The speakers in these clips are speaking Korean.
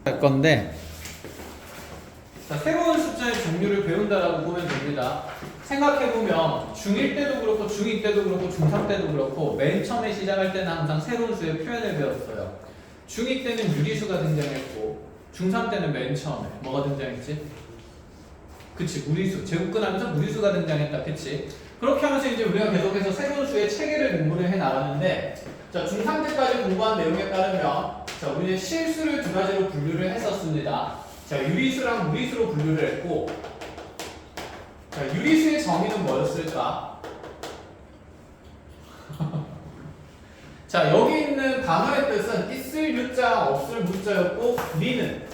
할 건데, 자, 새로운 숫자의 종류를 배운다라고 보면 됩니다. 생각해보면 중1 때도 그렇고 중2 때도 그렇고 중3 때도 그렇고 맨 처음에 시작할 때는 항상 새로운 수의 표현을 배웠어요. 중2 때는 유리수가 등장했고 중3 때는 맨 처음에 뭐가 등장했지? 그치, 무리수. 제곱 끝나면서 무리수가 등장했다. 그치? 그렇게 하면서 이제 우리가 계속해서 새로운 수의 체계를 공부를 해 나가는데, 자, 중3 때까지 공부한 내용에 따르면, 자, 우리는 실수를 두 가지로 분류를 했었습니다. 자, 유리수랑 무리수로 분류를 했고, 자, 유리수의 정의는 뭐였을까? 자, 여기 있는 단어의 뜻은 있을 유자, 없을 무자였고, 리는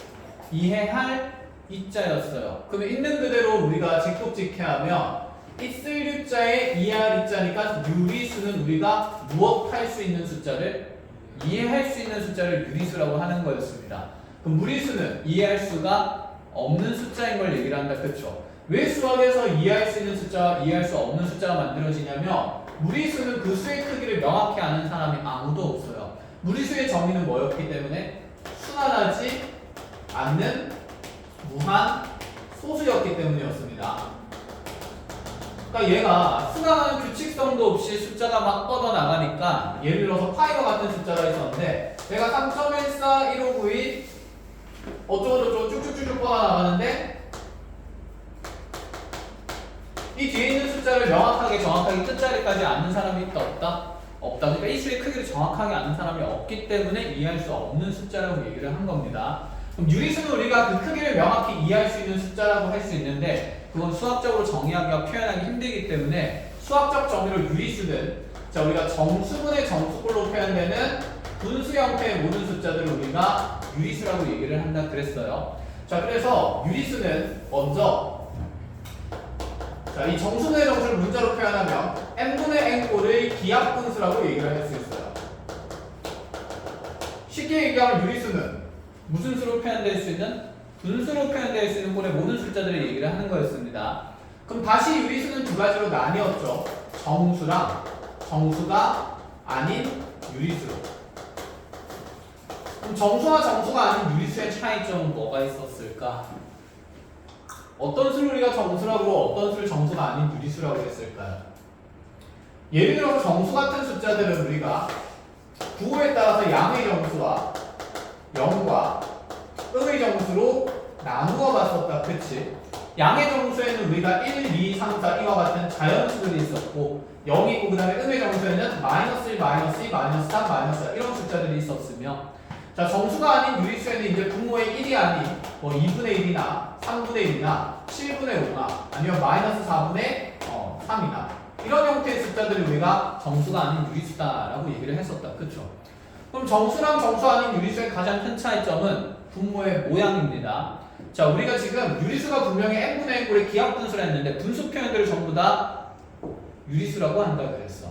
이해할 이자였어요. 그러면 있는 그대로 우리가 직독직해하면 있을 유자에 이해할 이자니까 유리수는 우리가 무엇할 수 있는 숫자를 이해할 수 있는 숫자를 유리수라고 하는 거였습니다. 그럼 무리수는 이해할 수가 없는 숫자인 걸 얘기를 한다. 그렇죠? 왜 수학에서 이해할 수 있는 숫자와 이해할 수 없는 숫자가 만들어지냐면 무리수는 그 수의 크기를 명확히 아는 사람이 아무도 없어요. 무리수의 정의는 뭐였기 때문에 순환하지 않는 무한 소수였기 때문이었습니다. 그러니까 얘가 순환하는 규칙성도 없이 숫자가 막 뻗어나가니까, 예를 들어서 파이와 같은 숫자가 있었는데 얘가 3.14, 1592 어쩌고저쩌고 쭉쭉쭉쭉 뻗어나가는데 이 뒤에 있는 숫자를 명확하게 정확하게 끝자리까지 아는 사람이 있다 없다? 없다. 그러니까 이 수의 크기를 정확하게 아는 사람이 없기 때문에 이해할 수 없는 숫자라고 얘기를 한 겁니다. 그럼 유리수는 우리가 그 크기를 명확히 이해할 수 있는 숫자라고 할 수 있는데 그건 수학적으로 정의하기가 표현하기 힘들기 때문에 수학적 정의로 유리수는, 자, 우리가 정수분의 정수꼴로 표현되는 분수 형태의 모든 숫자들을 우리가 유리수라고 얘기를 한다 그랬어요. 자, 그래서 유리수는 먼저, 자, 이 정수분의 정수를 문자로 표현하면 n분의 n꼴의 기하분수라고 얘기를 할 수 있어요. 쉽게 얘기하면 유리수는 무슨 수로 표현될 수 있는? 분수로 표현될 수 있는 꼴의 모든 숫자들을 얘기를 하는 거였습니다. 그럼 다시 유리수는 두 가지로 나뉘었죠. 정수랑 정수가 아닌 유리수로. 그럼 정수와 정수가 아닌 유리수의 차이점은 뭐가 있었을까? 어떤 수를 우리가 정수라고 그러고 어떤 수를 정수가 아닌 유리수라고 했을까요? 예를 들어서 정수 같은 숫자들은 우리가 부호에 따라서 양의 정수와 0과 음의 정수로 나누어 봤었다. 그치? 양의 정수에는 우리가 1, 2, 3, 4, 이와 같은 자연수들이 있었고 0이 있고 그 다음에 음의 정수에는 마이너스 1, 마이너스 2, 마이너스 3, 마이너스 4 이런 숫자들이 있었으며, 자, 정수가 아닌 유리수에는 이제 분모의 1이 아닌 뭐 2분의 1이나 3분의 1이나 7분의 5나 아니면 마이너스 4분의 3이나 이런 형태의 숫자들을 우리가 정수가 아닌 유리수다라고 얘기를 했었다. 그쵸? 그럼 정수랑 정수 아닌 유리수의 가장 큰 차이점은 분모의 모양입니다. 자, 우리가 지금 유리수가 분명히 n분의 n꼴의 기하분수를 했는데 분수 표현들을 전부 다 유리수라고 한다 그랬어.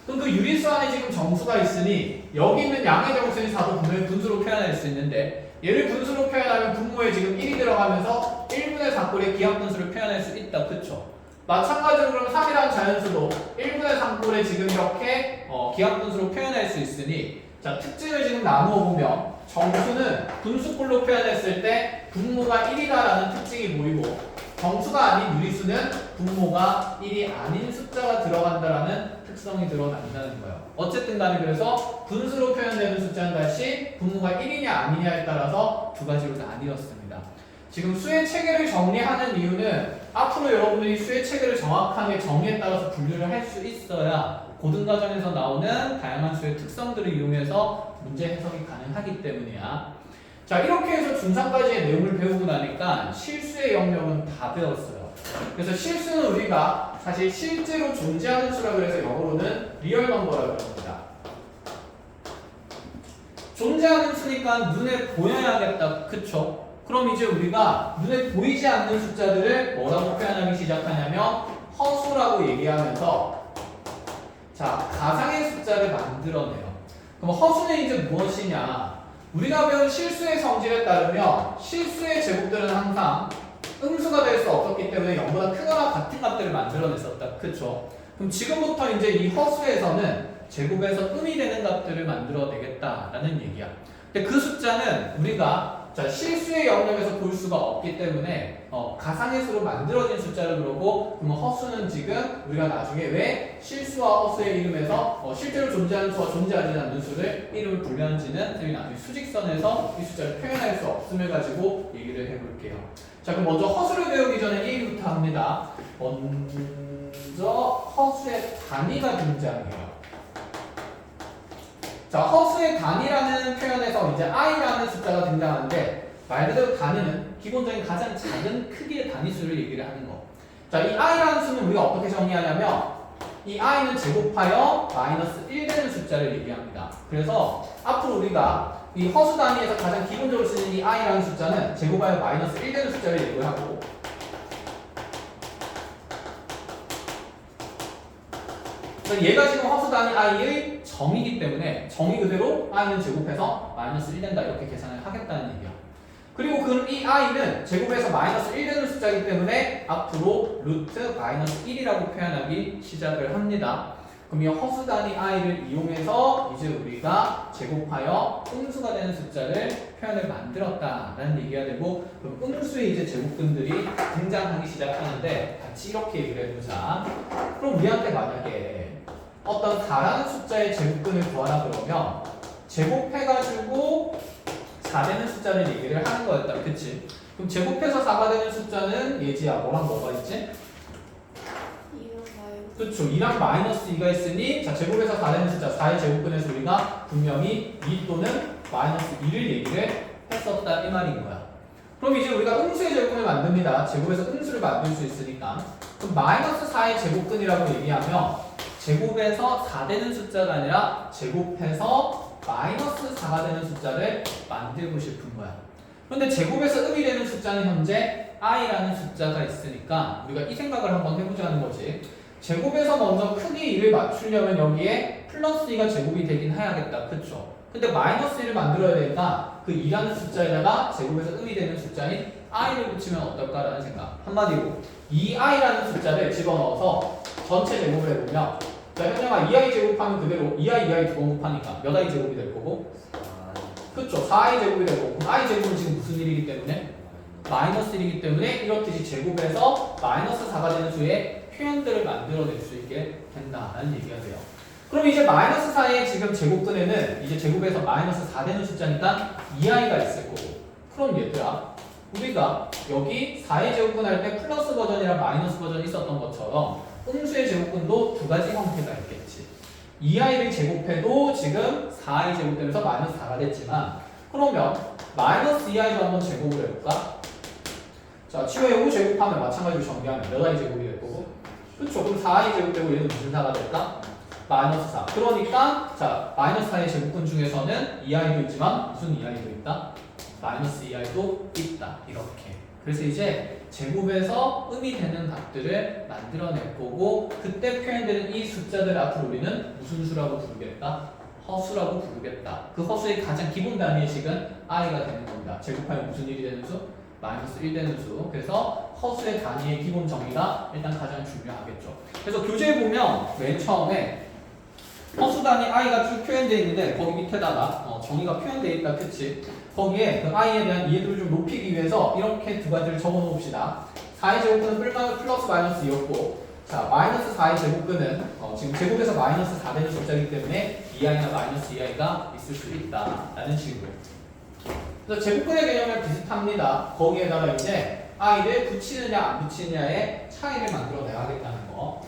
그럼 그 유리수 안에 지금 정수가 있으니 여기 있는 양의 정수인 4도 분명히 분수로 표현할 수 있는데 얘를 분수로 표현하면 분모에 지금 1이 들어가면서 1분의 4꼴의 기하분수를 표현할 수 있다. 그쵸? 마찬가지로 그럼 3이라는 자연수도 1분의 3꼴에 지금 이렇게 기하분수로 표현할 수 있으니, 자, 특징을 지금 나누어 보면 정수는 분수꼴로 표현했을 때 분모가 1이다라는 특징이 보이고 정수가 아닌 유리수는 분모가 1이 아닌 숫자가 들어간다라는 특성이 드러난다는 거예요. 어쨌든 간에 그래서 분수로 표현되는 숫자는 다시 분모가 1이냐 아니냐에 따라서 두 가지로 나뉘었습니다. 지금 수의 체계를 정리하는 이유는 앞으로 여러분들이 수의 체계를 정확하게 정의에 따라서 분류를 할 수 있어야 고등과정에서 나오는 다양한 수의 특성들을 이용해서 문제 해석이 가능하기 때문이야. 자, 이렇게 해서 중3까지의 내용을 배우고 나니까 실수의 영역은 다 배웠어요. 그래서 실수는 우리가 사실 실제로 존재하는 수라고 해서 영어로는 리얼 넘버라고 합니다. 존재하는 수니까 눈에 보여야겠다. 그쵸? 그럼 이제 우리가 눈에 보이지 않는 숫자들을 뭐라고 표현하기 시작하냐면 허수라고 얘기하면서, 자, 가상의 숫자를 만들어내요. 그럼 허수는 이제 무엇이냐? 우리가 배운 실수의 성질에 따르면 실수의 제곱들은 항상 음수가 될 수 없었기 때문에 0보다 크거나 같은 값들을 만들어냈었다. 그쵸? 그럼 지금부터 이제 이 허수에서는 제곱에서 음이 되는 값들을 만들어내겠다라는 얘기야. 근데 그 숫자는 우리가 자, 실수의 영역에서 볼 수가 없기 때문에 가상의 수로 만들어진 숫자를 그러고 그러면 허수는 지금 우리가 나중에 왜 실수와 허수의 이름에서 실제로 존재하는 수와 존재하지 않는 수를 이름을 불렸는지는 저희 나중에 수직선에서 이 숫자를 표현할 수 없음을 가지고 얘기를 해볼게요. 자, 그럼 먼저 허수를 배우기 전에 이 얘기부터 합니다. 먼저 허수의 단위가 등장해요. 자, 허수의 단위라는 표현에서 이제 i라는 숫자가 등장하는데 말 그대로 단위는 기본적인 가장 작은 크기의 단위수를 얘기를 하는 거. 자, 이 i라는 수는 우리가 어떻게 정의하냐면 이 i는 제곱하여 마이너스 1 되는 숫자를 얘기합니다. 그래서 앞으로 우리가 이 허수 단위에서 가장 기본적으로 쓰는 이 i라는 숫자는 제곱하여 마이너스 1 되는 숫자를 얘기를 하고 얘가 지금 허수 단위 i의 정이기 때문에 정의 그대로 i는 제곱해서 마이너스 1 된다 이렇게 계산을 하겠다는 얘기야. 그리고 그 이 i는 제곱해서 마이너스 1 되는 숫자이기 때문에 앞으로 루트 마이너스 1이라고 표현하기 시작을 합니다. 그럼 이 허수 단위 i를 이용해서 이제 우리가 제곱하여 음수가 되는 숫자를 표현을 만들었다라는 얘기가 되고 그럼 음수의 이제 제곱근들이 등장하기 시작하는데 같이 이렇게 얘기를 해보자. 그럼 우리한테 만약에 어떤 4라는 숫자의 제곱근을 구하라 그러면 제곱해가지고 4 되는 숫자를 얘기를 하는 거였다. 그치? 그럼 제곱해서 4가 되는 숫자는 예지야 뭐랑 뭐가 있지? 2랑 그렇죠. 2랑 마이너스 2가 있으니 자 제곱해서 4 되는 숫자 4의 제곱근에서 우리가 분명히 2 또는 마이너스 2를 얘기를 했었다 이 말인 거야. 그럼 이제 우리가 음수의 제곱근을 만듭니다. 제곱해서 음수를 만들 수 있으니까 그럼 마이너스 4의 제곱근이라고 얘기하면 제곱해서 4 되는 숫자가 아니라 제곱해서 마이너스 4가 되는 숫자를 만들고 싶은 거야. 그런데 제곱해서 음이 되는 숫자는 현재 i라는 숫자가 있으니까 우리가 이 생각을 한번 해보자는 거지. 제곱해서 먼저 크기 2를 맞추려면 여기에 플러스 2가 제곱이 되긴 해야겠다. 그쵸? 근데 마이너스 1을 만들어야 되니까 그 2라는 숫자에다가 제곱해서 음이 되는 숫자인 i를 붙이면 어떨까라는 생각. 한마디로 2i라는 숫자를 집어넣어서 전체 제곱을 해보면 자, 현영아 2i 제곱하면 그대로 2i, 2i 두 번 곱하니까 몇 i 제곱이 될 거고? 그쵸? 4i 제곱이 될 거고 그럼 i 제곱은 지금 무슨 일이기 때문에? 마이너스 1이기 때문에 이렇듯이 제곱해서 마이너스 4가 되는 수의 표현들을 만들어낼 수 있게 된다는 얘기가 돼요. 그럼 이제 마이너스 4의 지금 제곱근에는 이제 제곱해서 마이너스 4 되는 숫자니까 2i가 있을 거고 그럼 얘들아 우리가 여기 4의 제곱근 할 때 플러스 버전이랑 마이너스 버전이 있었던 것처럼 음수의 제곱근도 두 가지 형태가 있겠지. 2i를 제곱해도 지금 4i 제곱되면서 마이너스 4가 됐지만 그러면 마이너스 2i도 한번 제곱을 해볼까? 자, 치워요 제곱하면 마찬가지로 정리하면 몇 i 제곱이 될 거고 그렇죠. 그럼 4i 제곱되고 얘는 무슨 4가 될까? 마이너스 4. 그러니까 자 마이너스 4의 제곱근 중에서는 2i도 있지만 무슨 2i도 있다? 마이너스 2i도 있다. 이렇게. 그래서 이제 제곱에서 음이 되는 값들을 만들어낼 거고 그때 표현되는 이 숫자들 앞으로 우리는 무슨 수라고 부르겠다? 허수라고 부르겠다. 그 허수의 가장 기본 단위의 식은 i가 되는 겁니다. 제곱하면 무슨 일이 되는 수? 마이너스 1 되는 수. 그래서 허수의 단위의 기본 정의가 일단 가장 중요하겠죠. 그래서 교재에 보면 맨 처음에 허수 단위 i가 쭉 표현되어 있는데 거기 밑에다가 정의가 표현되어 있다. 그치? 거기에 그 i에 대한 이해도를 좀 높이기 위해서 이렇게 두 가지를 적어 놓읍시다. 4의 제곱근은 플러스 마이너스 2였고 자 마이너스 4의 제곱근은 지금 제곱에서 마이너스 4 되는 숫자이기 때문에 2i나 마이너스 2i가 있을 수 있다 라는 식으로. 그래서 제곱근의 개념은 비슷합니다. 거기에다가 이제 i를 붙이느냐 안 붙이느냐의 차이를 만들어내야겠다는 거.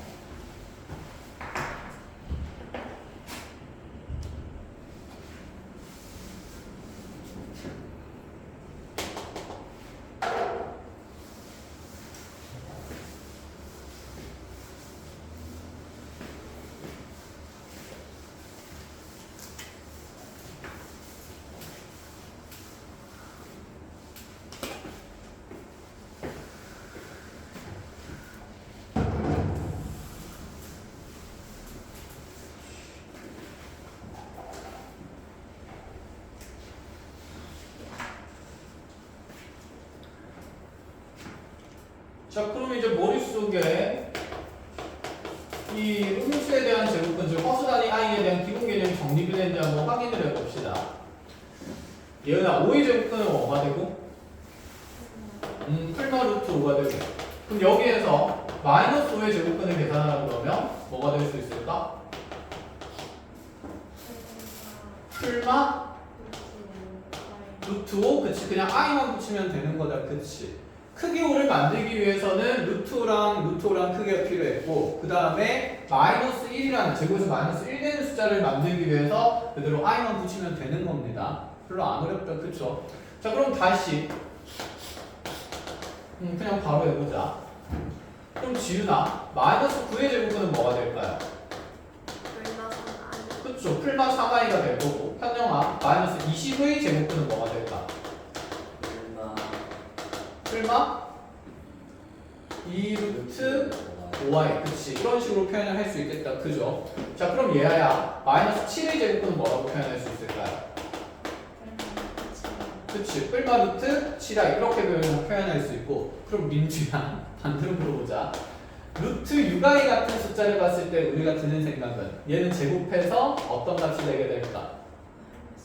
자, 그럼 이제 머릿속에 이 음수에 대한 제곱근, 즉 허수 단위 i에 대한 기본 개념이 정립이 되는지 한번 확인을 해봅시다. 예은아 5의 제곱근은 뭐가 되고? 풀마 루트 5가 되고. 그럼 여기에서 마이너스 5의 제곱근을 계산하라고 그러면 뭐가 될 수 있을까? 풀마 루트 5? 그치, 그냥 i만 붙이면 되는 거다. 그치. 크기 5를 만들기 위해서는 루트 5랑 크기가 필요했고, 그 다음에 마이너스 1이라는, 제곱에서 마이너스 1 되는 숫자를 만들기 위해서 그대로 i만 붙이면 되는 겁니다. 별로 안 어렵다. 그쵸? 자, 그럼 다시 그냥 바로 해보자. 그럼 지윤아, 마이너스 9의 제곱은 뭐가 될까요? 그쵸, 풀마 3i가 될 거고. 현영아, 마이너스 20의 제곱은 뭐가 될까? 풀마 2루트 5i. 그치, 이런 식으로 표현을 할 수 있겠다. 그죠? 자, 그럼 얘야, 마이너스 7의 제곱은 뭐라고 표현할 수 있을까요? 그치, 풀마 루트 7i 이렇게 표현할 수 있고. 그럼 민주야, 반대로 물어보자. 루트 6i 같은 숫자를 봤을 때 우리가 드는 생각은 얘는 제곱해서 어떤 값이 되게 될까?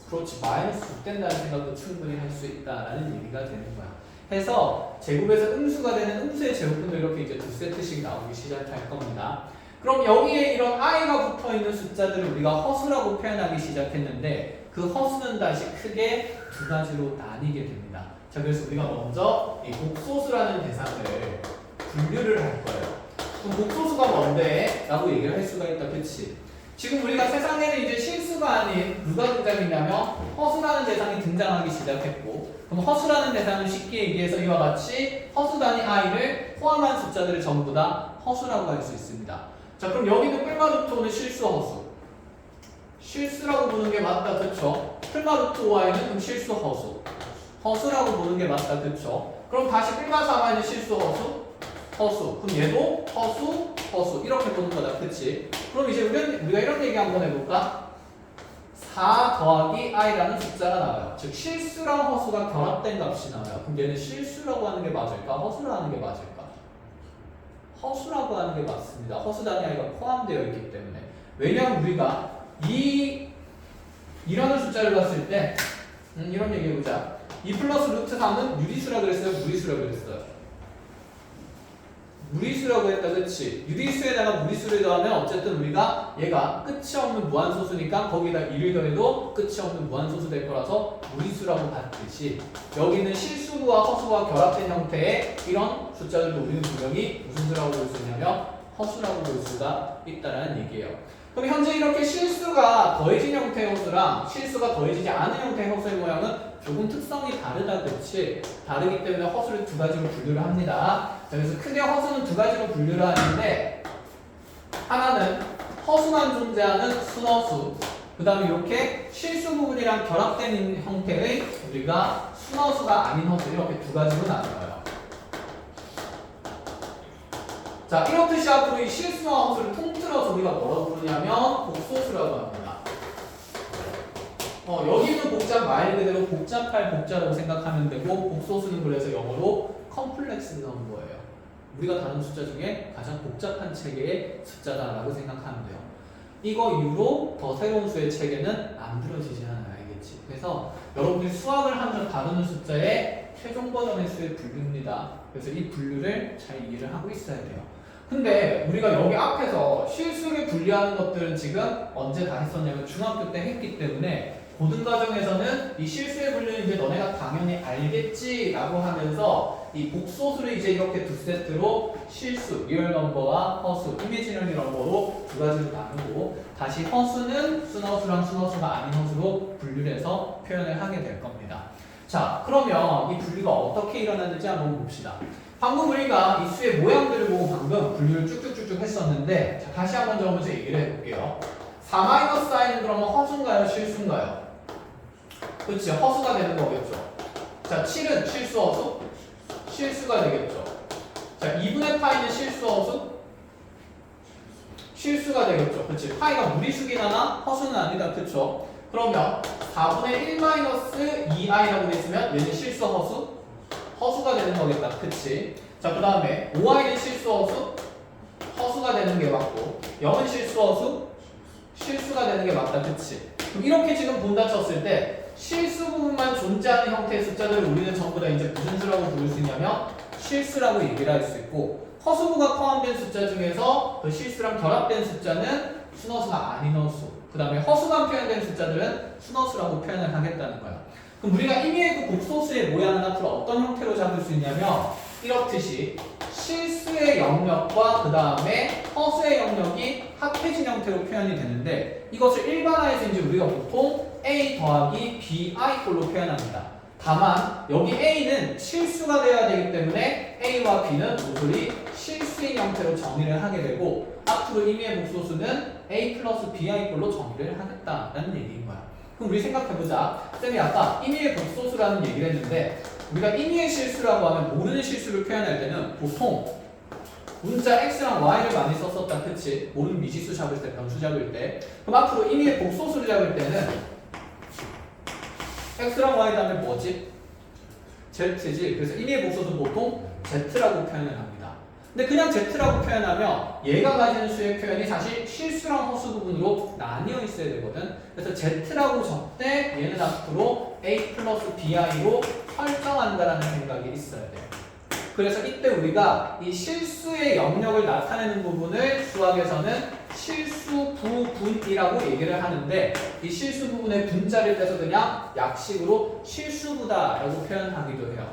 그렇지, 마이너스 6 된다는 생각도 충분히 할 수 있다라는 얘기가 되는 거야. 해서 제곱에서 음수가 되는 음수의 제곱분도 이렇게 이제 두 세트씩 나오기 시작할 겁니다. 그럼 여기에 이런 i가 붙어 있는 숫자들을 우리가 허수라고 표현하기 시작했는데, 그 허수는 다시 크게 두 가지로 나뉘게 됩니다. 자, 그래서 우리가 먼저 이 복소수라는 대상을 분류를 할 거예요. 그럼 복소수가 뭔데? 라고 얘기를 할 수가 있다. 그치? 지금 우리가 세상에는 이제 실수가 아닌 누가 등장했냐면 허수라는 대상이 등장하기 시작했고, 그럼 허수라는 대상은 쉽게 얘기해서 이와 같이 허수 단위 i를 포함한 숫자들을 전부 다 허수라고 할 수 있습니다. 자, 그럼 여기는 풀마 루트 5는 실수 허수. 실수라고 보는 게 맞다. 그쵸? 풀마 루트 5i는 그럼 실수 허수. 허수라고 보는 게 맞다. 그쵸? 그럼 다시 풀마 3i는 실수 허수. 허수. 그럼 얘도 허수, 허수. 이렇게 보는 거다. 그치? 그럼 이제 우리가 이런 얘기 한번 해볼까? 4 더하기 i라는 숫자가 나와요. 즉 실수랑 허수가 결합된 값이 나와요. 그럼 얘는 실수라고 하는 게 맞을까? 허수라고 하는 게 맞을까? 허수라고 하는 게 맞습니다. 허수 단위 i가 포함되어 있기 때문에. 왜냐하면 우리가 이라는 숫자를 봤을 때 이런 얘기 해보자. 2 플러스 루트 3은 유리수라 그랬어요? 무리수라 그랬어요? 무리수라고 했다. 그치? 유리수에다가 무리수를 더하면 어쨌든 우리가 얘가 끝이 없는 무한소수니까 거기다 2를 더해도 끝이 없는 무한소수 될 거라서 무리수라고 봤듯이, 여기는 실수와 허수와 결합된 형태의 이런 숫자들도 우리는 분명히 무슨 수라고 볼 수 있냐면 허수라고 볼 수가 있다는 얘기예요. 그럼 현재 이렇게 실수가 더해진 형태의 허수랑 실수가 더해지지 않은 형태의 허수의 모양은 조금 특성이 다르다. 그렇지? 다르기 때문에 허수를 두 가지로 분류를 합니다. 자, 그래서 크게 허수는 두 가지로 분류를 하는데, 하나는 허수만 존재하는 순허수, 그 다음에 이렇게 실수 부분이랑 결합된 형태의 우리가 순허수가 아닌 허수, 이렇게 두 가지로 나눠요. 자, 이렇듯이 앞으로 이 실수와 허수를 통틀어서 우리가 뭐라고 부르냐면 복소수라고 합니다. 여기는 복잡, 말 그대로 복잡할 복자라고 생각하면 되고, 복소수는 그래서 영어로 컴플렉스 넘버예요. 우리가 다룬 숫자 중에 가장 복잡한 체계의 숫자다라고 생각하면 돼요. 이거 이후로 더 새로운 수의 체계는 만들어지지 않아요. 알겠지? 그래서 여러분들이 수학을 하면서 다루는 숫자의 최종 버전의 수의 분류입니다. 그래서 이 분류를 잘 이해를 하고 있어야 돼요. 근데 우리가 여기 앞에서 실수를 분류하는 것들은 지금 언제 다 했었냐면 중학교 때 했기 때문에 고등과정에서는 이 실수의 분류는 이제 너네가 당연히 알겠지라고 하면서 이 복소수를 이제 이렇게 두 세트로 실수, 리얼 넘버와 허수, 이미지너리 넘버로 두 가지로 나누고, 다시 허수는 순허수랑 순허수가 아닌 허수로 분류를 해서 표현을 하게 될 겁니다. 자, 그러면 이 분류가 어떻게 일어나는지 한번 봅시다. 방금 우리가 이 수의 모양들을 보고 방금 분류를 쭉쭉쭉쭉 했었는데, 자, 다시 한번 저 먼저 얘기를 해볼게요. 4-i는 그러면 허수인가요? 실수인가요? 그렇지, 허수가 되는 거겠죠. 자, 7은 실수 허수? 실수가 되겠죠. 자, 2분의 파이는 실수 허수? 실수가 되겠죠. 그렇지, 파이가 무리수긴 하나 허수는 아니다. 그렇죠. 그러면 4분의 1-2i라고 돼 있으면 얘는 실수 허수? 허수가 되는 거겠다. 그치? 자, 그 다음에 5i는 실수 허수? 허수가 되는 게 맞고, 0은 실수 허수? 실수가 되는 게 맞다. 그치? 그럼 이렇게 지금 본다 쳤을 때 실수 부분만 존재하는 형태의 숫자들을 우리는 전부 다 이제 무슨 수라고 부를 수 있냐면 실수라고 얘기를 할 수 있고, 허수부가 포함된 숫자 중에서 그 실수랑 결합된 숫자는 순허수가 아닌 허수, 그 다음에 허수만 표현된 숫자들은 순허수라고 표현을 하겠다는 거야. 그럼 우리가 임의의 그 복소수의 모양은 앞으로 어떤 형태로 잡을 수 있냐면 이렇듯이 실수의 영역과 그 다음에 허수의 영역이 합해진 형태로 표현이 되는데, 이것을 일반화해서 이제 우리가 보통 A 더하기 BI 꼴로 표현합니다. 다만 여기 A는 실수가 되어야 되기 때문에 A와 B는 모조리 실수인 형태로 정의를 하게 되고, 앞으로 임의의 복소수는 A 플러스 BI 꼴로 정의를 하겠다라는 얘기인 거야. 그럼 우리 생각해보자. 쌤이 아까 임의의 복소수라는 얘기를 했는데, 우리가 임의의 실수라고 하면 모르는 실수를 표현할 때는 보통 문자 X랑 Y를 많이 썼었다, 그치? 모르는 미지수 잡을 때, 변수 잡을 때. 그럼 앞으로 임의의 복소수를 잡을 때는 X랑 Y 다음에 뭐지? Z지. 그래서 임의의 복소수 보통 Z라고 표현을 합니다. 근데 그냥 Z라고 표현하면 얘가 가지는 수의 표현이 사실 실수랑 허수 부분으로 나뉘어 있어야 되거든. 그래서 Z라고 적되 얘는 앞으로 A 플러스 BI로 설정한다라는 생각이 있어야 돼요. 그래서 이때 우리가 이 실수의 영역을 나타내는 부분을 수학에서는 실수 부분이라고 얘기를 하는데, 이 실수 부분의 분자를 떼서 그냥 약식으로 실수부다라고 표현하기도 해요.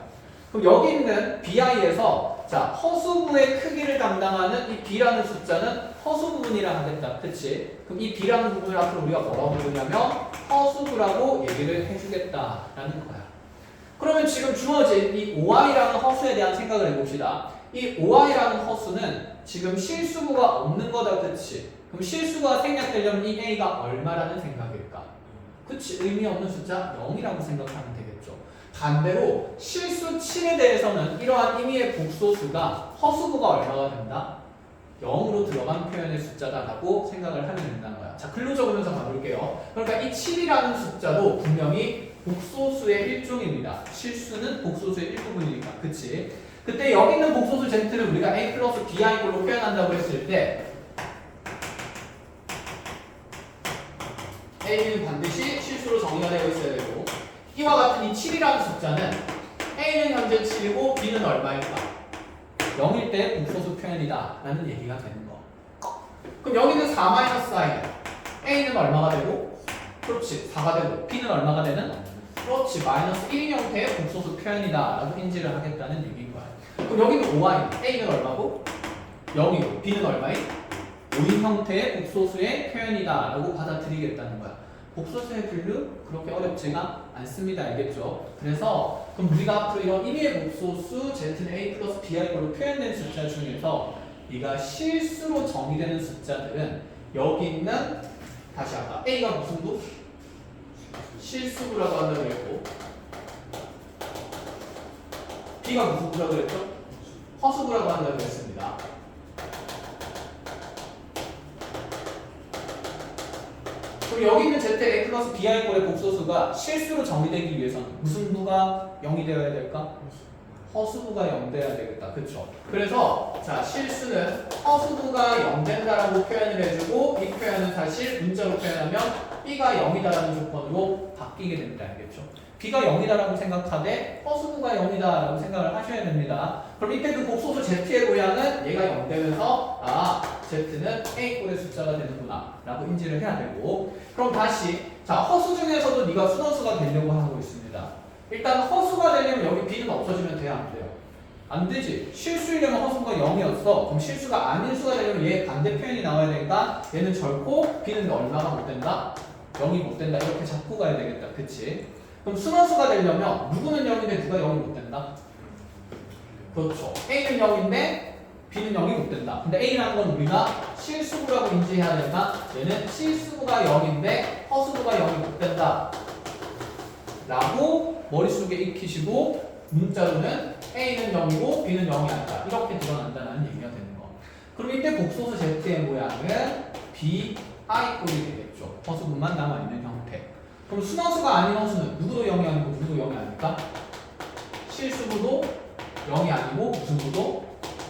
그럼 여기 있는 BI에서 자 허수부의 크기를 담당하는 이 B라는 숫자는 허수 부분이라 하겠다, 그치? 그럼 이 B라는 부분을 앞으로 우리가 뭐라고 부르냐면 허수부라고 얘기를 해주겠다라는 거야. 그러면 지금 주어진 이 OI라는 허수에 대한 생각을 해봅시다. 이 OI라는 허수는 지금 실수부가 없는 거다, 그치? 그럼 실수가 생략되려면 이 A가 얼마라는 생각일까? 그치? 의미 없는 숫자 0이라고 생각하면 되겠죠. 반대로 실수 7에 대해서는 이러한 임의의 복소수가 허수부가 얼마가 된다? 0으로 들어간 표현의 숫자다라고 생각을 하면 된다는 거야. 자, 글로 적으면서 가볼게요. 그러니까 이 7이라는 숫자도 분명히 복소수의 일종입니다. 실수는 복소수의 일부분이니까, 그치? 그때 여기 있는 복소수 Z를 우리가 A 플러스 BI 꼴로 표현한다고 했을 때 A는 반드시 실수로 정의가 되어 있어야 되고, 이와 같은 이 7이라는 숫자는 A는 현재 7이고 B는 얼마일까? 0일 때 복소수 표현이다 라는 얘기가 되는 거. 그럼 여기는 4-4에 A는 얼마가 되고? 그렇지, 4가 되고, B는 얼마가 되는? 그렇지, 마이너스 1인 형태의 복소수 표현이다 라고 인지를 하겠다는 얘기인 거야. 그럼 여기는 5y, A는 얼마고? 0이고 B는 얼마인? 5인 형태의 복소수의 표현이다 라고 받아들이겠다는 거야. 복소수의 분류 그렇게 어렵지가 않습니다, 알겠죠? 그래서 그럼 우리가 앞으로 이런 임의의 복소수 Z는 A 플러스 BI로 표현된 숫자 중에서 네가 실수로 정의되는 숫자들은 여기 있는, 다시 아까 A가 무슨 부? 실수부라고 한다고 했고, B가 무슨 부라고 했죠? 허수부라고 한다고 했습니다. 그리고 여기 있는 Z A 플러스 BI 꼴의 복소수가 실수로 정의되기 위해서는 무슨 부가 0이 되어야 될까? 허수부가 0 돼야 되겠다, 그쵸? 그래서 자 실수는 허수부가 0 된다라고 표현을 해주고, 이 표현은 사실 문자로 표현하면 B가 0이다라는 조건으로 바뀌게 됩니다, 알겠죠? B가 0이다라고 생각하되 허수부가 0이다라고 생각을 하셔야 됩니다. 그럼 이때 그 복소수 Z의 모양은 얘가 0 되면서 Z는 A꼴의 숫자가 되는구나 라고 인지를 해야 되고, 그럼 다시 자 허수 중에서도 네가 순허수가 되려고 하고 있습니다. 일단 허수가 되려면 여기 B는 없어지면 돼야 안 돼요? 안 되지. 실수이려면 허수가 0이었어. 그럼 실수가 아닌 수가 되려면 얘 반대 표현이 나와야 되니까 얘는 절코 B는 얼마가 못 된다? 0이 못 된다. 이렇게 잡고 가야 되겠다, 그치? 그럼 순허수가 되려면 누구는 0인데 누가 0이 못 된다? 그렇죠. A는 0인데 B는 0이 못 된다. 근데 A라는 건 우리가 실수부라고 인지해야 되나? 얘는 실수부가 0인데 허수부가 0이 못 된다 라고 머릿속에 익히시고, 문자로는 A는 0이고 B는 0이 아니다, 이렇게 드러난다는 얘기가 되는 거. 그럼 이때 복소수 Z의 모양은 BI 꼴이 되겠죠. 허수부만 남아있는 형태. 그럼 순허수가 아닌 허수는 누구도 0이 아니고 누구도 0이 아닐까? 실수부도 0이 아니고 무슨 부도?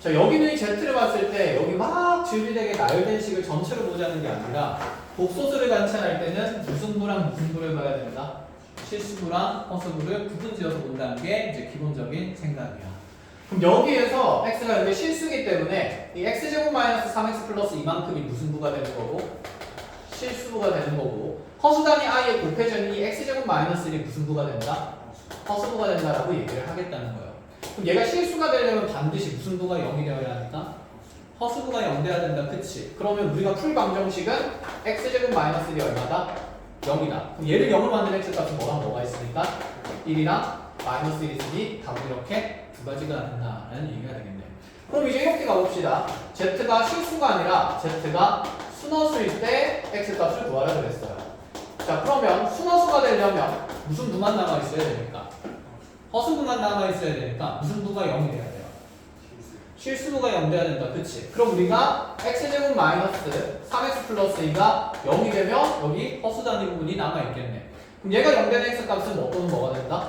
자, 여기는 이 Z를 봤을 때 여기 막 질비되게 나열된 식을 전체로 보자는 게 아니라 복소수를 관찰할 때는 무승부랑 무승부를 봐야 된다. 실수부랑 허수부를 구분지어서 본다는 게 이제 기본적인 생각이야. 그럼 여기에서 x가 이렇게 실수기 때문에 이 x제곱 마이너스 3x 플러스 이만큼이 무승부가 되는 거고 실수부가 되는 거고 허수단위 i에 곱해져 있는 이 x제곱 마이너스 1이 무승부가 된다. 허수부가 된다라고 얘기를 하겠다는 거예요. 그럼 얘가 실수가 되려면 반드시 무승부가 0이 되어야 하니까 허수부가 0 돼야 된다. 그치? 그러면 우리가 풀 방정식은 x제곱 마이너스 1이 얼마다? 0이다. 그럼 얘를 0으로 만든 x값은 뭐가 있으니까? 1이랑 마이너스 1이 있으니 답은 이렇게 두 가지가 된다라는 얘기가 되겠네요. 그럼 이제 이렇게 가봅시다. z가 실수가 아니라 z가 순허수일 때 x값을 구하라 그랬어요. 자, 그러면 순허수가 되려면 무슨 부만 남아있어야 되니까? 허수부만 남아있어야 되니까 무슨 부가 0이 돼야 돼요? 실수부가 0 돼야 된다. 그치? 그럼 우리가 x제곱 마이너스 3x 플러스 2가 0이 되면 여기 허수 단위 부분이 남아있겠네. 그럼 얘가 0 되는 x값은 뭐 또는 뭐가 된다?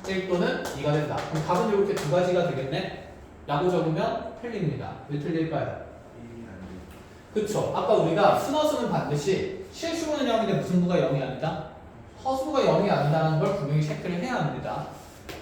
1 또는 2가 된다. 그럼 답은 이렇게 두 가지가 되겠네? 라고 적으면 틀립니다. 왜 틀릴까요? 그쵸? 아까 우리가 순허수는 반드시 실수부는 0인데 무슨 부가 0이 아니다? 허수부가 0이 아니다라는 걸 분명히 체크를 해야 합니다.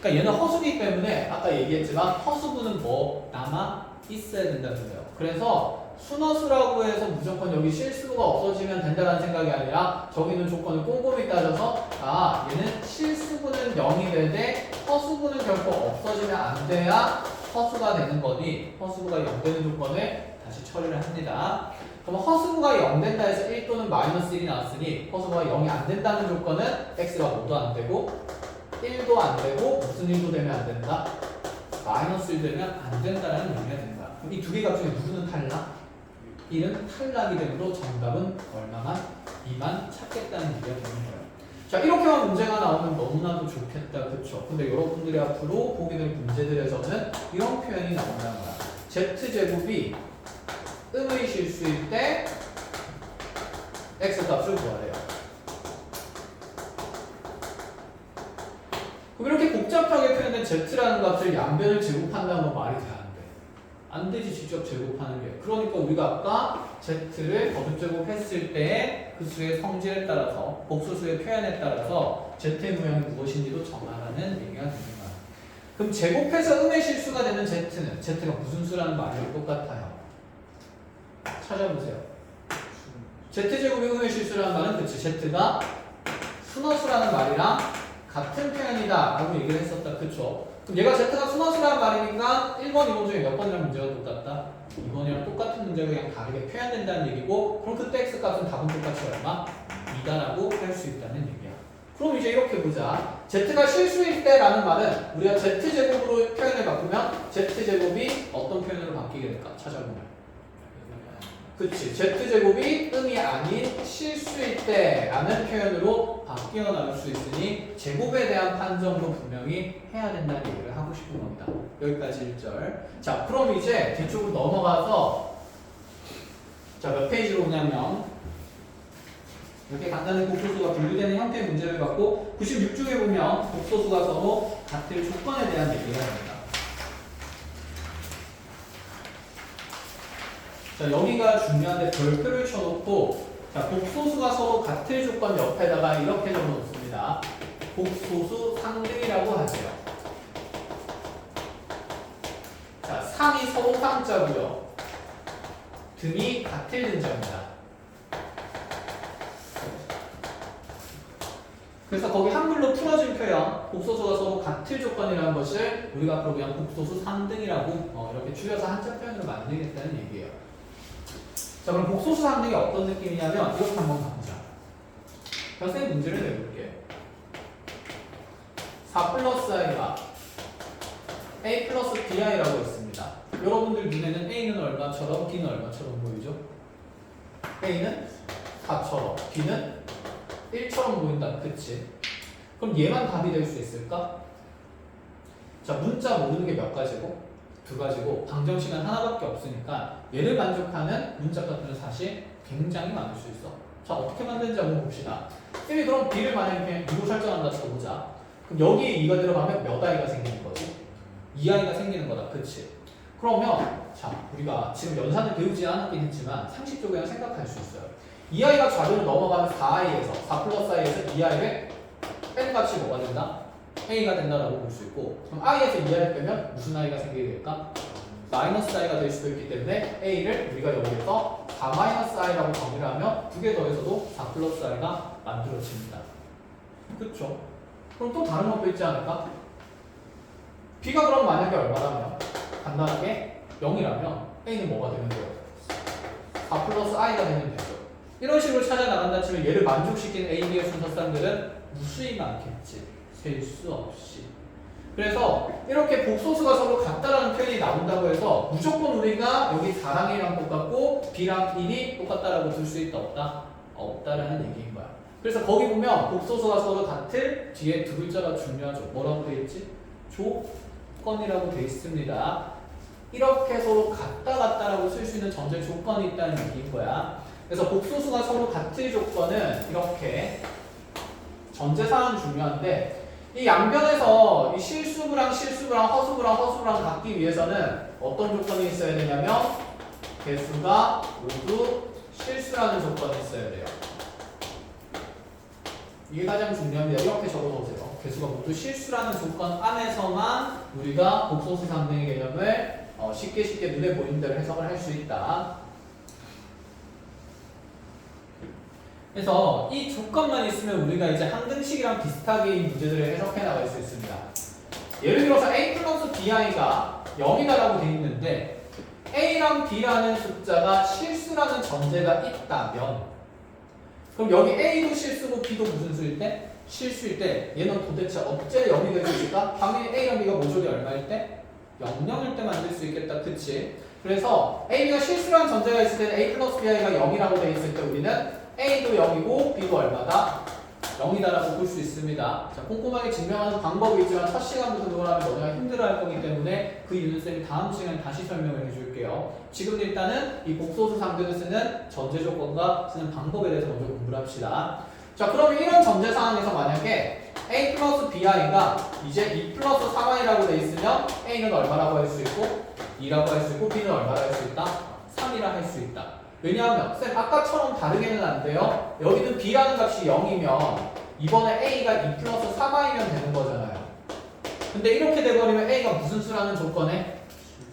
그러니까 얘는 허수기 때문에 아까 얘기했지만 허수부는 뭐 남아 있어야 된다는 거예요. 그래서 순허수라고 해서 무조건 여기 실수가 없어지면 된다는 생각이 아니라 저기 있는 조건을 꼼꼼히 따져서 아 얘는 실수부는 0이 되되 허수부는 결코 없어지면 안 돼야 허수가 되는 거니 허수부가 0 되는 조건을 다시 처리를 합니다. 그럼 허수부가 0 된다 해서 1 또는 마이너스 1이 나왔으니 허수부가 0이 안 된다는 조건은 x가 모두 안 되고 1도 안 되고 무슨 1도 되면 안 된다? 마이너스 1 되면 안 된다는 의미가 된다. 그럼 이 두 개 값 중에 누구는 탈락? 1은 탈락이 되므로 정답은 얼마만? 2만 찾겠다는 얘기가 되는 거예요. 자, 이렇게만 문제가 나오면 너무나도 좋겠다. 그쵸? 근데 여러분들이 앞으로 보게 될 문제들에서는 이런 표현이 나온다는 거야. z제곱이 음의 실수일 때 x값을 구하래요. 그럼 이렇게 복잡하게 표현된 z라는 값을 양변을 제곱한다는 건 말이 돼? 안 되지. 직접 제곱하는 게. 그러니까 우리가 아까 z를 거듭제곱 했을 때 그 수의 성질에 따라서 복수수의 표현에 따라서 z의 모양이 무엇인지도 정하라는 얘기가 되는 거야. 그럼 제곱해서 음의 실수가 되는 z는 z가 무슨 수라는 말이 똑같아요? 찾아보세요. z제곱이 음의 실수라는 말은 그치 z가 순허수라는 말이랑 같은 표현이다 라고 얘기를 했었다. 그쵸? 그럼 얘가 z가 순허수라는 말이니까 1번, 2번 중에 몇 번이랑 문제가 똑같다? 2번이랑 똑같은 문제가 그냥 다르게 표현된다는 얘기고 그럼 그때 x값은 답은 똑같이 얼마? 2다라고 할 수 있다는 얘기야. 그럼 이제 이렇게 보자. z가 실수일 때라는 말은 우리가 z제곱으로 표현을 바꾸면 z제곱이 어떤 표현으로 바뀌게 될까? 찾아보면 그치. z제곱이 음이 아닌 실수일 때라는 표현으로 바뀌어 나올 수 있으니 제곱에 대한 판정도 분명히 해야 된다는 얘기를 하고 싶은 겁니다. 여기까지 1절. 자, 그럼 이제 뒤쪽으로 넘어가서 자, 몇 페이지로 오냐면 이렇게 간단히 복소수가 분류되는 형태의 문제를 갖고 96쪽에 보면 복소수가 서로 같을 조건에 대한 얘기를 합니다. 자, 여기가 중요한데 별표를 쳐놓고 자, 복소수가 서로 같을 조건 옆에다가 이렇게 적어놓습니다. 복소수 상등이라고 하세요. 자, 상이 서로 상자고요. 등이 같을 등자입니다. 그래서 거기 한글로 풀어진 표현 복소수가 서로 같을 조건이라는 것을 우리가 앞으로 그냥 복소수 상등이라고 이렇게 줄여서 한자 표현으로 만들겠다는 얘기예요. 자, 그럼 복소수 상등이 어떤 느낌이냐면 이렇게 한번 가보자. 선생님 문제를 내볼게요. 4 플러스 i가 a 플러스 bi라고 있습니다. 여러분들 눈에는 a는 얼마처럼 b는 얼마처럼 보이죠? a는 4처럼 b는 1처럼 보인다. 그치? 그럼 얘만 답이 될 수 있을까? 자, 문자 모르는 게 몇 가지고? 2가지고 방정식은 하나밖에 없으니까 얘를 만족하는 문자 값들은 사실 굉장히 많을 수 있어. 자, 어떻게 만드는지 한번 봅시다. 쌤이 그럼 b를 만약에 2로 설정한다 쳐보자. 그럼 여기 2가 들어가면 몇 i가 생기는 거지? 2i가 생기는 거다. 그치? 그럼 그러면 자 우리가 지금 연산을 배우지 않았긴 했지만 상식적으로 생각할 수 있어요. 이 아이가 좌변을 넘어가면 4i에서 4 플러스 i에서 2i를 빼는 값이 뭐가 된다? a가 된다라고 볼 수 있고 그럼 i에서 2i를 빼면 무슨 i가 생기게 될까? 마이너스 i가 될 수도 있기 때문에 a를 우리가 여기에서 4 마이너스 i라고 정의를 하면 두 개 더해서도 4 플러스 i가 만들어집니다. 그쵸? 그럼 또 다른 것도 있지 않을까? b가 그럼 만약에 얼마라면 간단하게 0이라면 a는 뭐가 되는 거예요? 4 플러스 i가 되면 되죠. 이런 식으로 찾아 나간다 치면 얘를 만족시키는 a, b의 순서쌍들은 무수히 많겠지. 셀 수 없이. 그래서 이렇게 복소수가 서로 같다라는 표현이 나온다고 해서 무조건 우리가 여기 4랑 1이랑 똑같고 b랑 1이 똑같다라고 둘 수 있다 없다? 없다라는 얘기인 거야. 그래서 거기 보면 복소수가 서로 같을 뒤에 두 글자가 중요하죠. 뭐라고 되어 있지? 조건이라고 되어 있습니다. 이렇게 서로 같다라고 쓸 수 있는 전제 조건이 있다는 얘기인 거야. 그래서 복소수가 서로 같을 조건은 이렇게 전제사항은 중요한데 이 양변에서 이 실수부랑 허수부랑 같기 위해서는 어떤 조건이 있어야 되냐면 개수가 모두 실수라는 조건이 있어야 돼요. 이게 가장 중요합니다. 이렇게 적어놓으세요. 개수가 모두 실수라는 조건 안에서만 우리가 복소수 상등의 개념을 쉽게 눈에 보이는 대로 해석을 할 수 있다. 그래서 이 조건만 있으면 우리가 이제 항등식이랑 비슷하게 이 문제들을 해석해 나갈 수 있습니다. 예를 들어서 a 플러스 bi가 0이다라고 되어 있는데 a랑 b라는 숫자가 실수라는 전제가 있다면 그럼 여기 a도 실수고 b도 무슨 수일 때? 실수일 때 얘는 도대체 어째 0이 될 수 있을까? 당연히 a랑 b가 모조리 얼마일 때? 0일 때 만들 수 있겠다. 그치? 그래서 a, b가 실수라는 전제가 있을 때는 a 플러스 bi가 0이라고 되어 있을 때 우리는 a도 0이고 b도 얼마다? 0이다라고 볼 수 있습니다. 자, 꼼꼼하게 증명하는 방법이 있지만 첫 시간부터 그걸 하면 너네가 힘들어할 거기 때문에 그 이유는 쌤이 다음 시간에 다시 설명을 해줄게요. 지금 일단은 이 복소수 상등을 쓰는 전제 조건과 쓰는 방법에 대해서 먼저 공부를 합시다. 자, 그러면 이런 전제 상황에서 만약에 a 플러스 bi가 이제 2 플러스 3i라고 돼 있으면 a는 얼마라고 할 수 있고 2라고 할 수 있고 b는 얼마라고 할 수 있다? 3이라 할 수 있다. 왜냐하면 쌤 아까처럼 다르게는 안 돼요. 여기는 b라는 값이 0이면 이번에 a가 2 플러스 3i면 되는 거잖아요. 근데 이렇게 돼버리면 a가 무슨 수라는 조건에?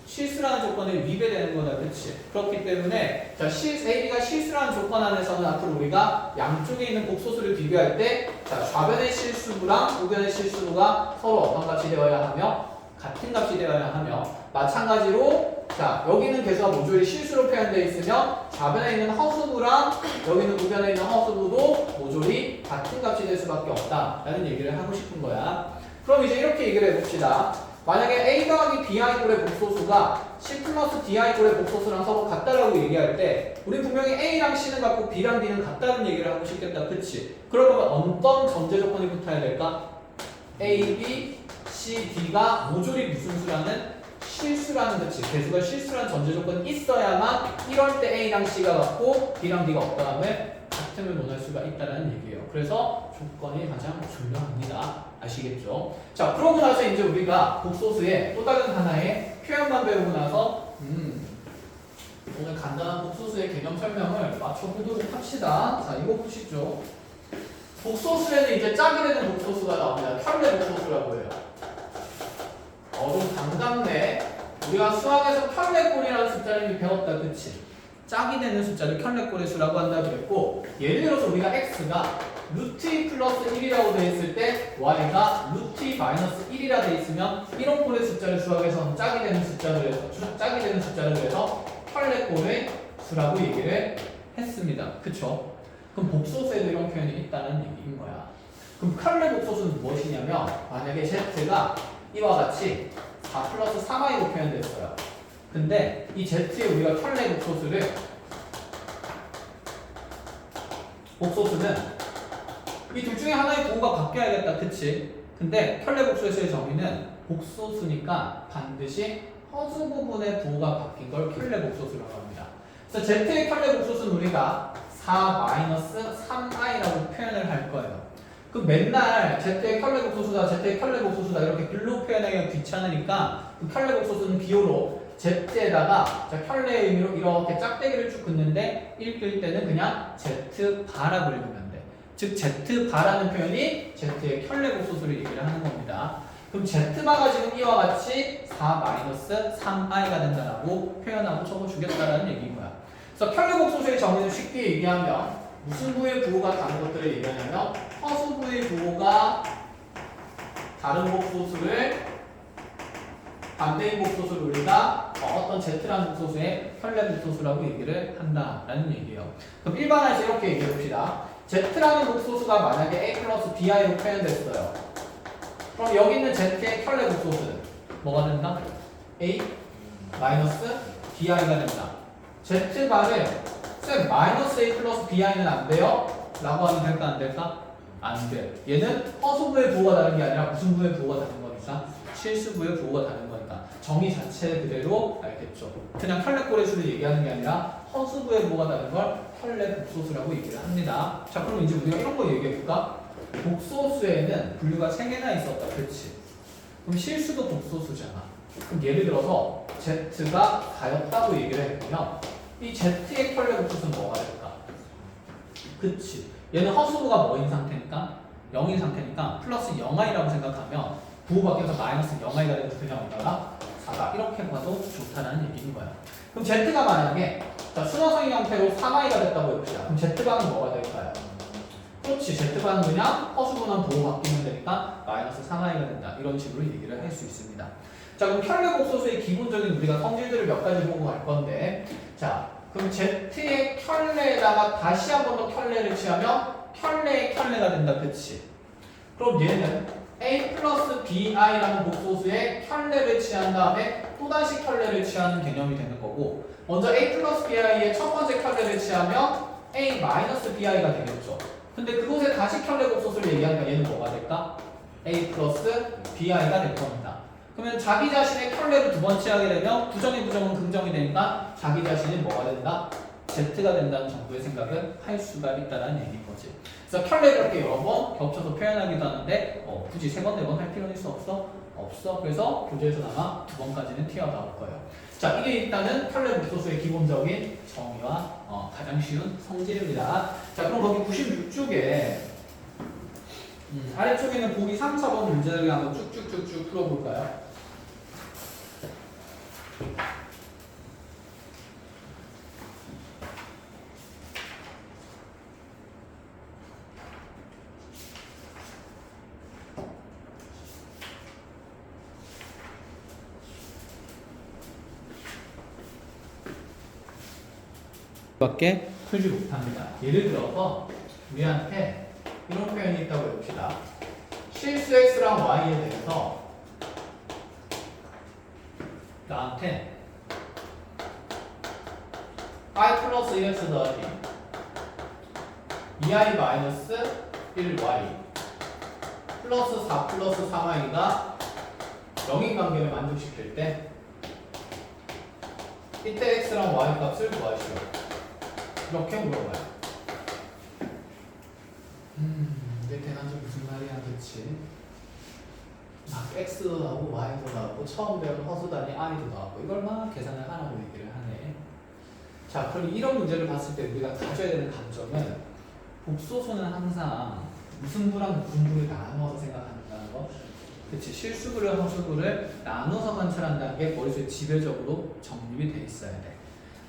실수라는 조건에 위배되는 거다. 그치? 그렇기 때문에 자, ab가 실수라는 조건 안에서는 앞으로 우리가 양쪽에 있는 복소수를 비교할 때 자, 좌변의 실수부랑 우변의 실수부가 서로 어떤 값이 되어야 하며 같은 값이 되어야 하며 마찬가지로 자, 여기는 개수가 모조리 실수로 표현되어 있으면 좌변에 있는 허수부랑 여기는 우변에 있는 허수부도 모조리 같은 값이 될 수밖에 없다라는 얘기를 하고 싶은 거야. 그럼 이제 이렇게 얘기를 해봅시다. 만약에 a 더하기 bi 꼴의 복소수가 c 플러스 di 꼴의 복소수랑 서로 같다라고 얘기할 때 우리 분명히 a랑 c는 같고 b랑 d는 같다는 얘기를 하고 싶겠다. 그치? 그러면 어떤 전제 조건이 붙어야 될까? a, b, c, d가 모조리 무슨 수라는? 실수라는 그치 개수가 실수라는 전제 조건이 있어야만 이럴 때 A랑 C가 같고 B랑 D가 없다함을 같음을 논할 수가 있다는 얘기예요. 그래서 조건이 가장 중요합니다. 아시겠죠? 자, 그러고 나서 이제 우리가 복소수의 또 다른 하나의 표현만 배우고 나서 오늘 간단한 복소수의 개념 설명을 맞춰보도록 합시다. 자, 이거 보시죠. 복소수에는 이제 짝이 되는 복소수가 나옵니다. 켤레 복소수라고 해요. 좀 반갑네. 우리가 수학에서 켤레꼴이라는 숫자를 이미 배웠다. 그치? 짝이 되는 숫자를 켤레꼴의 수라고 한다고 그랬고 예를 들어서 우리가 x가 루트 2 플러스 1이라고 되어 있을 때 y가 루트 2 마이너스 1이라 되어 있으면 이런 꼴의 숫자를 수학에서는 짝이 되는 숫자를 해서 켤레꼴의 수라고 얘기를 했습니다. 그쵸? 그럼 복소수에도 이런 표현이 있다는 얘기인 거야. 그럼 켤레 복소수는 무엇이냐면 만약에 z가 이와 같이 4 플러스 3i로 표현됐어요. 근데 이 z에 우리가 켤레 복소수는 이 둘 중에 하나의 부호가 바뀌어야겠다. 그치? 근데 켤레 복소수의 정의는 복소수니까 반드시 허수 부분의 부호가 바뀐 걸 켤레 복소수라고 합니다. 그래서 z의 켤레 복소수는 우리가 4-3i라고 표현을 할 거예요. 그럼 맨날 z의 켤레 복소수다 이렇게 글로 표현하기가 귀찮으니까 그 켤레 복소수는 기호로 z에다가 자, 켤레의 의미로 이렇게 짝대기를 쭉 긋는데 읽을 때는 그냥 z바라고 읽으면 돼. 즉 z바라는 표현이 z의 켤레 복소수를 얘기를 하는 겁니다. 그럼 z바가 지금 이와 같이 4-3i가 된다라고 표현하고 적어주겠다라는 얘기인 거야. 그래서 켤레 복소수의 정의는 쉽게 얘기하면 무슨 부의 부호가 다른 것들을 얘기하냐면 허수 부의 부호가 다른 복소수를 반대인 복소수를 우리가 어떤 z라는 복소수의 켤레 복소수라고 얘기를 한다라는 얘기예요. 그럼 일반화해서 이렇게 얘기해 봅시다. z라는 복소수가 만약에 a 플러스 bi로 표현됐어요. 그럼 여기 있는 z의 켤레 복소수는 뭐가 된다? a 마이너스 bi가 된다. z바를 쌤 마이너스 a 플러스 bi는 안 돼요? 라고 하면 될까 안 될까? 안 돼. 얘는 허수부의 부호가 다른 게 아니라 무슨 부의 부호가 다른 거니까? 실수부의 부호가 다른 거니까 정의 자체 그대로 알겠죠. 그냥 켤레꼬레수를 얘기하는 게 아니라 허수부의 부호가 다른 걸 켤레 복소수라고 얘기를 합니다. 자, 그럼 이제 우리가 이런 거 얘기해 볼까? 복소수에는 분류가 3개나 있었다. 그렇지? 그럼 실수도 복소수잖아. 그럼 예를 들어서 z가 가였다고 얘기를 해보면 이 z의 켤레 복소수는 뭐가 될까? 그치? 얘는 허수부가 뭐인 상태니까? 0인 상태니까 플러스 0i라고 생각하면 부호 바뀌어서 마이너스 0i가 돼서 그냥 온다가 4가 이렇게 봐도 좋다는 얘기인 거야. 그럼 z가 만약에 자, 순화성의 형태로 3i가 됐다고 해봅시다. 그럼 z방은 뭐가 될까요? 그렇지. z방은 그냥 허수부는 부호 바뀌면 되니까 마이너스 3i가 된다. 이런 식으로 얘기를 할 수 있습니다. 자, 그럼 켤레 복소수의 기본적인 우리가 성질들을 몇 가지 보고 갈 건데 자, 그럼 z의 켤레에다가 다시 한 번 더 켤레를 취하면 켤레의 켤레가 된다. 그치? 그럼 얘는 a 플러스 bi라는 복소수에 켤레를 취한 다음에 또다시 켤레를 취하는 개념이 되는 거고 먼저 a 플러스 bi의 첫 번째 켤레를 취하면 a 마이너스 bi가 되겠죠. 근데 그곳에 다시 켤레 복소수를 얘기하니까 얘는 뭐가 될까? a 플러스 bi가 될 겁니다. 그러면 자기 자신의 켤레를 두 번 취하게 되면 부정의 부정은 긍정이 되니까 자기 자신이 뭐가 된다? z가 된다는 정도의 생각을 할 수가 있다는 얘기인 거지. 그래서 켤레를 이렇게 여러 번 겹쳐서 표현하기도 하는데 굳이 3번, 4번 할 필요는 있어 없어? 없어. 그래서 교재에서 아마 2번까지는 튀어나올 거예요. 자, 이게 일단은 켤레 복소수의 기본적인 정의와 가장 쉬운 성질입니다. 자, 그럼 거기 96쪽에 아래쪽에는 보기 3, 4번 문제를 한번 쭉쭉쭉쭉 풀어볼까요? 밖에 풀지 못합니다. 예를 들어서 우리한테 이런 표현이 있다고 해봅시다. 실수 x랑 y에 대해서 나한테 i 플러스 1x 더하기 2i 마이너스 1y 플러스 4 플러스 3i가 0인 관계를 만족시킬 때 이때 x랑 y 값을 구하시오. 이렇게 물어봐요. 이게 대단지 무슨 말이야, 그치? 막 x하고 y도 나왔고 처음 배운 허수단위 i도 나왔고 이걸 막 계산을 하라고 얘기를 하네. 자, 그럼 이런 문제를 봤을 때 우리가 가져야 되는 감정은 복소수는 항상 무슨 부랑 무슨 부를 나누어서 생각한다는 거. 그치? 실수부를 허수부를 나눠서 관찰한다는 게 머릿속에 지배적으로 정립이 돼 있어야 돼.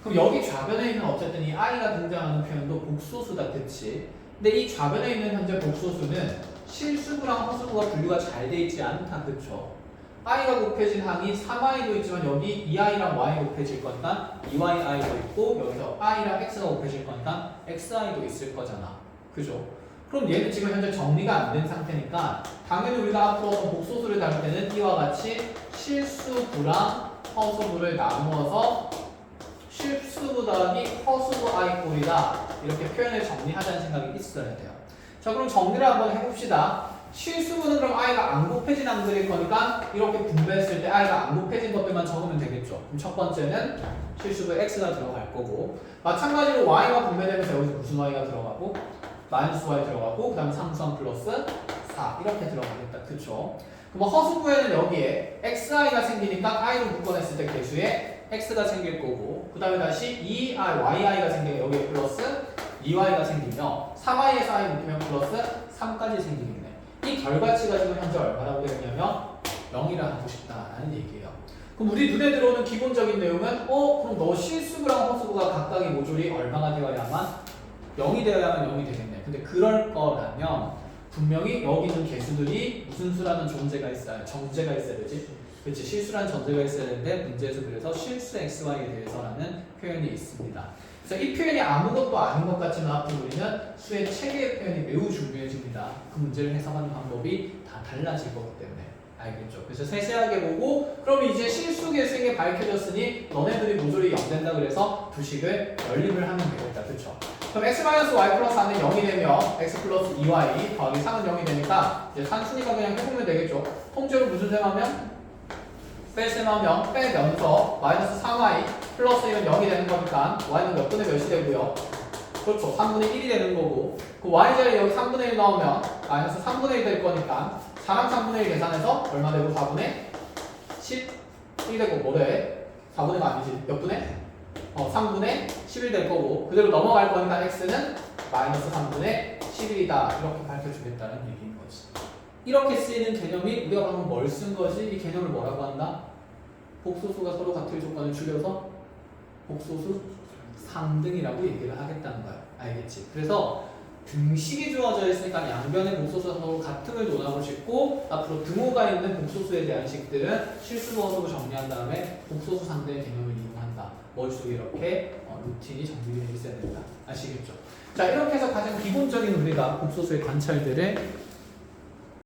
그럼 여기 좌변에 있는 어쨌든 이 i가 등장하는 표현도 복소수다. 그치? 근데 이 좌변에 있는 현재 복소수는 실수부랑 허수부가 분류가 잘 돼 있지 않다. 그쵸? i가 곱해진 항이 3i도 있지만 여기 2i랑 y 곱해질 거니까 2yi도 있고 여기서 i랑 x가 곱해질 거니까 xi도 있을 거잖아. 그죠? 그럼 얘는 지금 현재 정리가 안 된 상태니까 당연히 우리가 앞으로 복소수를 다룰 때는 이와 같이 실수부랑 허수부를 나누어서 실수부 더하기 허수부 i 꼴이다 이렇게 표현을 정리하자는 생각이 있어야 돼요. 자, 그럼 정리를 한번 해봅시다. 실수부는 그럼 i가 안 곱해진 항들일 거니까 이렇게 분배했을 때 i가 안 곱해진 것들만 적으면 되겠죠. 그럼 첫 번째는 실수부에 x가 들어갈 거고 마찬가지로 y가 분배되면서 여기서 무슨 y가 들어가고 마이너스 y 들어가고 그 다음에 상수항 플러스 4 이렇게 들어가겠다. 그쵸? 그럼 허수부에는 여기에 xi가 생기니까 i로 묶어냈을 때 개수에 x가 생길 거고 그 다음에 다시 2yi가 생기면 여기에 플러스 2y가 생기며 3y에서 i 묶이면 플러스 3까지 생기겠네. 이 결과치가 지금 현재 얼마라고 되었냐면 0이라 하고 싶다라는 얘기예요. 그럼 우리 눈에 들어오는 기본적인 내용은 그럼 너 실수부랑 허수부가 각각의 모조리 얼마가 되어야만 0이 되어야만 0이 되겠네. 근데 그럴 거라면 분명히 여기 있는 개수들이 무슨 수라는 존재가 있어야 정제가 있어야 되지. 그렇지, 실수란 전제가 있어야 되는데 문제에서 그래서 실수 xy에 대해서라는 표현이 있습니다. 그래서 이 표현이 아무것도 아닌 것 같지만 앞으로 우리는 수의 체계의 표현이 매우 중요해집니다. 그 문제를 해석하는 방법이 다 달라질 거기 때문에 알겠죠? 그래서 세세하게 보고 그럼 이제 실수 계수인 게 밝혀졌으니 너네들이 모조리 0 된다 그래서 부식을 연립을 하면 되겠다. 그쵸? 그럼 x-y 플러스 4는 0이 되며 x 플러스 2y 더하기 3은 0이 되니까 이제 산수니까 그냥 해보면 되겠죠? 통째로 무슨 셈하면? 뺄셈하면 빼면서 마이너스 3y 플러스 1은 0이 되는 거니까 y는 몇 분의 몇이 되고요? 그렇죠. 3분의 1이 되는 거고 그 y자리에 여기 3분의 1 넣으면 마이너스 3분의 1 될 거니까 4랑 3분의 1 계산해서 얼마 되고 4분의 11 되고 뭐래? 4분의가 아니지. 몇 분의? 3분의 11 될 거고 그대로 넘어갈 거니까 x는 마이너스 3분의 11이다. 이렇게 밝혀주겠다는 얘기인 거지. 이렇게 쓰이는 개념이 우리가 방금 뭘 쓴 거지? 이 개념을 뭐라고 한다? 복소수가 서로 같을 조건을 줄여서 복소수 상등이라고 얘기를 하겠다는 거야. 알겠지? 그래서 등식이 주어져 있으니까 양변의 복소수가 서로 같음을 논하고 싶고 앞으로 등호가 있는 복소수에 대한 식들은 실수 넣어서 정리한 다음에 복소수 상대의 개념을 이용한다. 머릿속에 이렇게 루틴이 정리되어 있어야 된다. 아시겠죠? 자, 이렇게 해서 가장 기본적인 우리가 복소수의 관찰들을